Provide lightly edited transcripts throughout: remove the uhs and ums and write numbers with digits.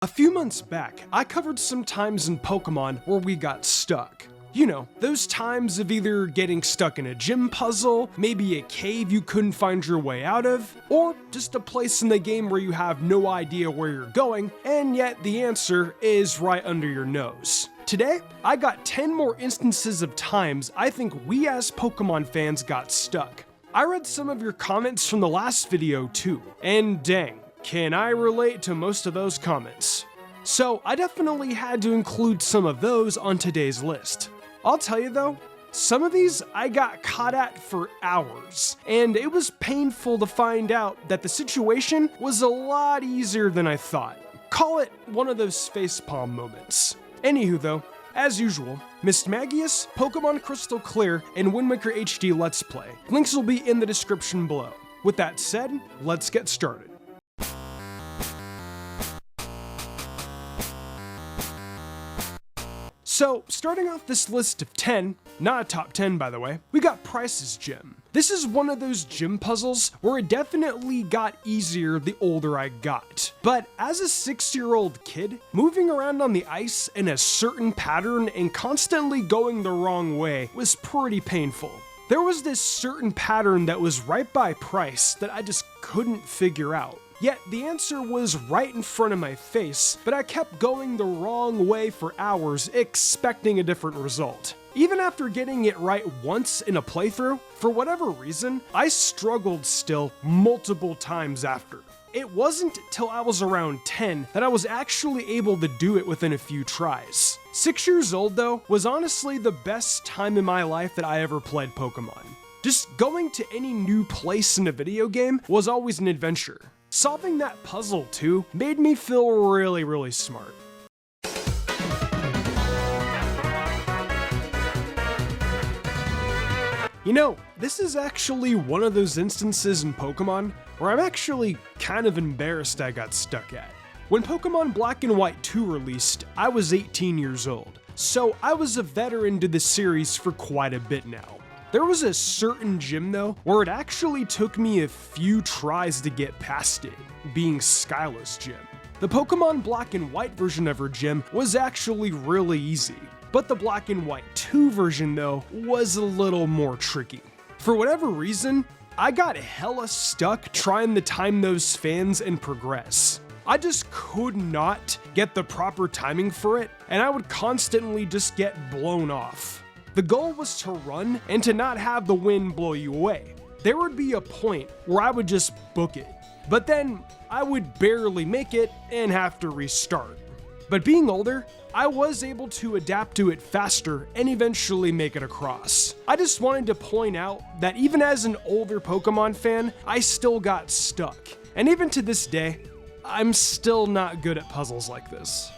A few months back, I covered some times in Pokemon where we got stuck. You know, those times of either getting stuck in a gym puzzle, maybe a cave you couldn't find your way out of, or just a place in the game where you have no idea where you're going, and yet the answer is right under your nose. Today, I got 10 more instances of times I think we as Pokemon fans got stuck. I read some of your comments from the last video too, and dang, can I relate to most of those comments. So I definitely had to include some of those on today's list. I'll tell you though, some of these I got caught at for hours, and it was painful to find out that the situation was a lot easier than I thought. Call it one of those facepalm moments. Anywho though, as usual, Mismagius, Pokemon Crystal Clear, and Windmaker HD Let's Play. Links will be in the description below. With that said, let's get started. So, starting off this list of 10, not a top 10 by the way, we got Price's Gym. This is one of those gym puzzles where it definitely got easier the older I got. But as a 6-year-old kid, moving around on the ice in a certain pattern and constantly going the wrong way was pretty painful. There was this certain pattern that was right by Price that I just couldn't figure out. Yet the answer was right in front of my face, but I kept going the wrong way for hours, expecting a different result. Even after getting it right once in a playthrough, for whatever reason, I struggled still multiple times after. It wasn't till I was around 10 that I was actually able to do it within a few tries. 6 years old though was honestly the best time in my life that I ever played Pokemon. Just going to any new place in a video game was always an adventure. Solving that puzzle too made me feel really smart. You know, this is actually one of those instances in Pokemon where I'm actually kind of embarrassed I got stuck at. When Pokemon Black and White 2 released, I was 18 years old, so I was a veteran to the series for quite a bit now. There was a certain gym though, where it actually took me a few tries to get past it, being Skyla's gym. The Pokemon Black and White version of her gym was actually really easy, but the Black and White 2 version though was a little more tricky. For whatever reason, I got hella stuck trying to time those fans and progress. I just could not get the proper timing for it, and I would constantly just get blown off. The goal was to run and to not have the wind blow you away. There would be a point where I would just book it, but then I would barely make it and have to restart. But being older, I was able to adapt to it faster and eventually make it across. I just wanted to point out that even as an older Pokemon fan, I still got stuck. And even to this day, I'm still not good at puzzles like this.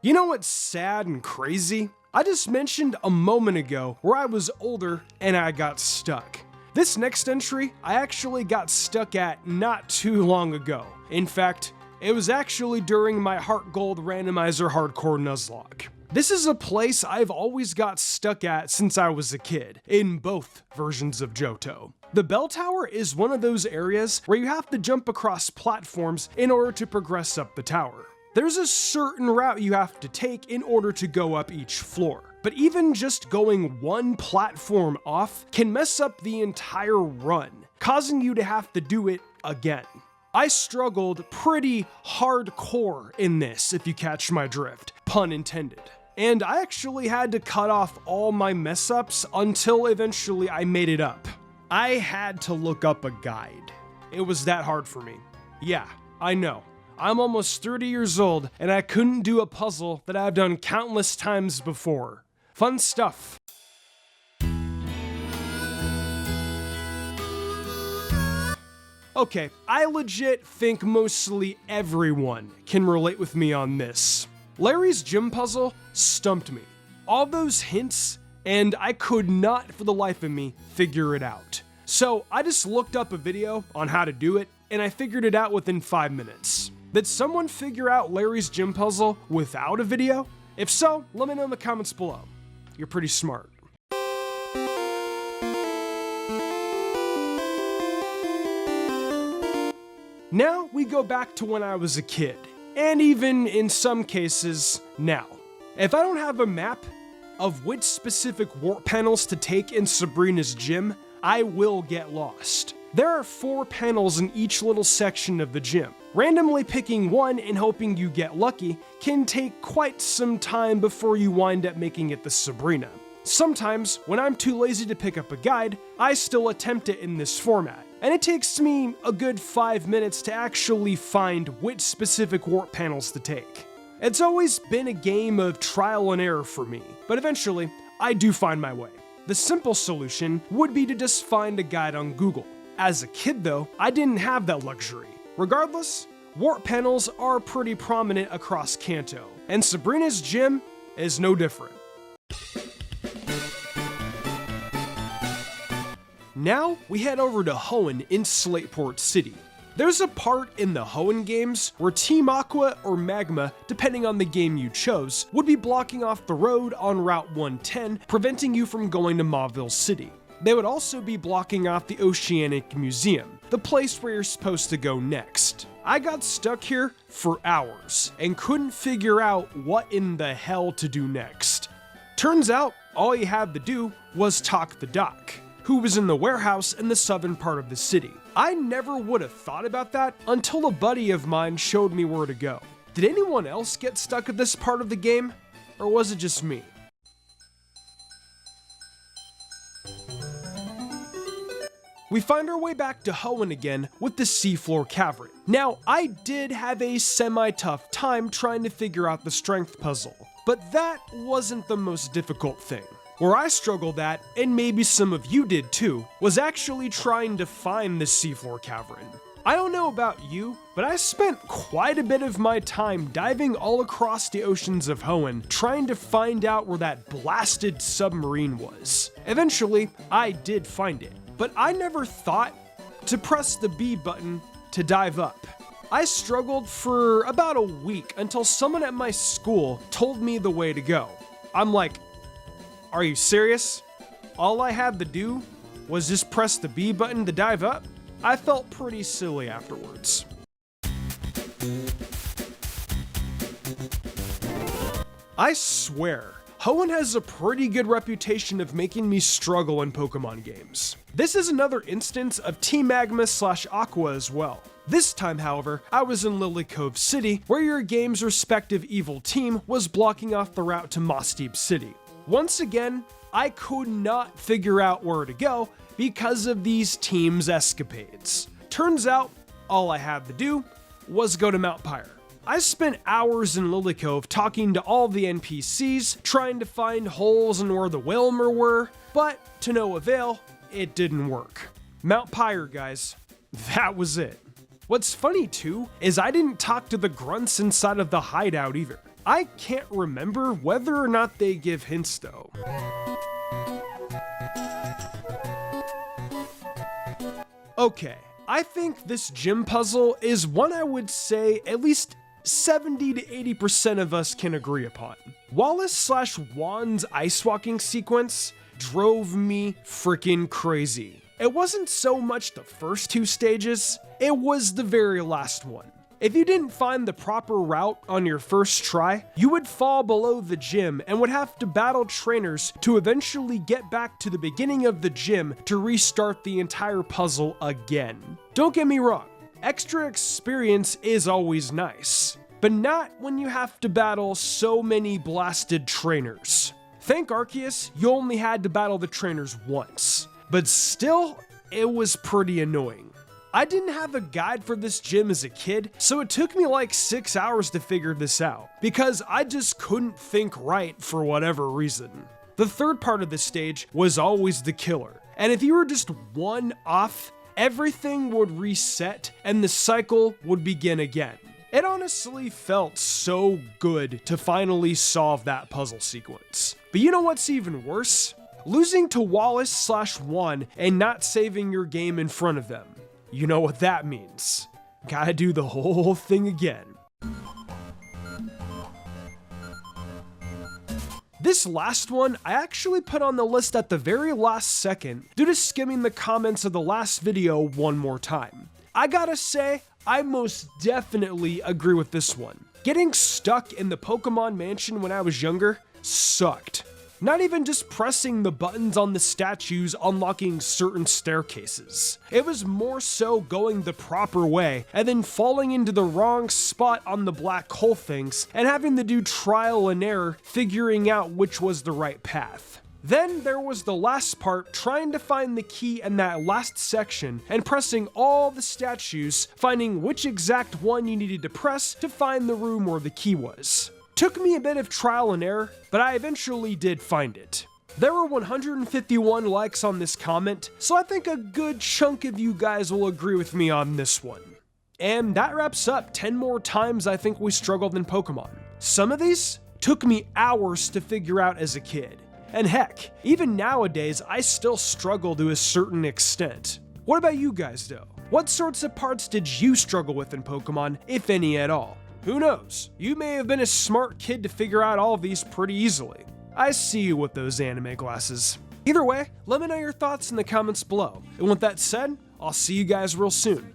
You know what's sad and crazy? I just mentioned a moment ago where I was older and I got stuck. This next entry I actually got stuck at not too long ago. In fact, it was actually during my Heart Gold Randomizer Hardcore Nuzlocke. This is a place I've always got stuck at since I was a kid, in both versions of Johto. The bell tower is one of those areas where you have to jump across platforms in order to progress up the tower. There's a certain route you have to take in order to go up each floor, but even just going one platform off can mess up the entire run, causing you to have to do it again. I struggled pretty hardcore in this, if you catch my drift, pun intended. And I actually had to cut off all my mess ups until eventually I made it up. I had to look up a guide. It was that hard for me. Yeah, I know. I'm almost 30 years old, and I couldn't do a puzzle that I've done countless times before. Fun stuff. Okay, I legit think mostly everyone can relate with me on this. Larry's gym puzzle stumped me. All those hints, and I could not for the life of me figure it out. So I just looked up a video on how to do it, and I figured it out within 5 minutes. Did someone figure out Larry's gym puzzle without a video? If so, let me know in the comments below. You're pretty smart. Now we go back to when I was a kid, and even in some cases, now. If I don't have a map of which specific warp panels to take in Sabrina's gym, I will get lost. There are 4 panels in each little section of the gym. Randomly picking one and hoping you get lucky can take quite some time before you wind up making it to Sabrina. Sometimes, when I'm too lazy to pick up a guide, I still attempt it in this format, and it takes me a good 5 minutes to actually find which specific warp panels to take. It's always been a game of trial and error for me, but eventually, I do find my way. The simple solution would be to just find a guide on Google. As a kid though, I didn't have that luxury. Regardless, warp panels are pretty prominent across Kanto, and Sabrina's gym is no different. Now, we head over to Hoenn in Slateport City. There's a part in the Hoenn games where Team Aqua or Magma, depending on the game you chose, would be blocking off the road on Route 110, preventing you from going to Mauville City. They would also be blocking off the Oceanic Museum, the place where you're supposed to go next. I got stuck here for hours and couldn't figure out what in the hell to do next. Turns out, all you had to do was talk the doc, who was in the warehouse in the southern part of the city. I never would have thought about that until a buddy of mine showed me where to go. Did anyone else get stuck at this part of the game, or was it just me? We find our way back to Hoenn again with the seafloor cavern. Now, I did have a semi-tough time trying to figure out the strength puzzle, but that wasn't the most difficult thing. Where I struggled at, and maybe some of you did too, was actually trying to find the seafloor cavern. I don't know about you, but I spent quite a bit of my time diving all across the oceans of Hoenn, trying to find out where that blasted submarine was. Eventually, I did find it, but I never thought to press the B button to dive up. I struggled for about a week until someone at my school told me the way to go. I'm like, are you serious? All I had to do was just press the B button to dive up? I felt pretty silly afterwards. I swear, Hoenn has a pretty good reputation of making me struggle in Pokemon games. This is another instance of Team Magma / Aqua as well. This time, however, I was in Lily Cove City, where your game's respective evil team was blocking off the route to Moss Deep City. Once again, I could not figure out where to go because of these teams' escapades. Turns out, all I had to do was go to Mount Pyre. I spent hours in Lily Cove talking to all the NPCs, trying to find holes in where the Whalmer were, but to no avail, it didn't work. Mount Pyre, guys. That was it. What's funny too, is I didn't talk to the grunts inside of the hideout either. I can't remember whether or not they give hints though. Okay, I think this gym puzzle is one I would say at least 70 to 80% of us can agree upon. Wallace / Juan's ice walking sequence drove me freaking crazy. It wasn't so much the first 2 stages, it was the very last one. If you didn't find the proper route on your first try, you would fall below the gym and would have to battle trainers to eventually get back to the beginning of the gym to restart the entire puzzle again. Don't get me wrong, extra experience is always nice, but not when you have to battle so many blasted trainers. Thank Arceus, you only had to battle the trainers once, but still, it was pretty annoying. I didn't have a guide for this gym as a kid, so it took me like 6 hours to figure this out, because I just couldn't think right for whatever reason. The third part of the stage was always the killer, and if you were just one off, everything would reset and the cycle would begin again. It honestly felt so good to finally solve that puzzle sequence. But you know what's even worse? Losing to Wallace / Juan and not saving your game in front of them. You know what that means. Gotta do the whole thing again. This last one I actually put on the list at the very last second due to skimming the comments of the last video one more time. I gotta say, I most definitely agree with this one. Getting stuck in the Pokemon Mansion when I was younger sucked. Not even just pressing the buttons on the statues unlocking certain staircases. It was more so going the proper way and then falling into the wrong spot on the black hole things and having to do trial and error figuring out which was the right path. Then there was the last part, trying to find the key in that last section and pressing all the statues, finding which exact one you needed to press to find the room where the key was. Took me a bit of trial and error, but I eventually did find it. There were 151 likes on this comment, so I think a good chunk of you guys will agree with me on this one. And that wraps up 10 more times I think we struggled in Pokemon. Some of these took me hours to figure out as a kid. And heck, even nowadays I still struggle to a certain extent. What about you guys though? What sorts of parts did you struggle with in Pokemon, if any at all? Who knows? You may have been a smart kid to figure out all of these pretty easily. I see you with those anime glasses. Either way, let me know your thoughts in the comments below. And with that said, I'll see you guys real soon.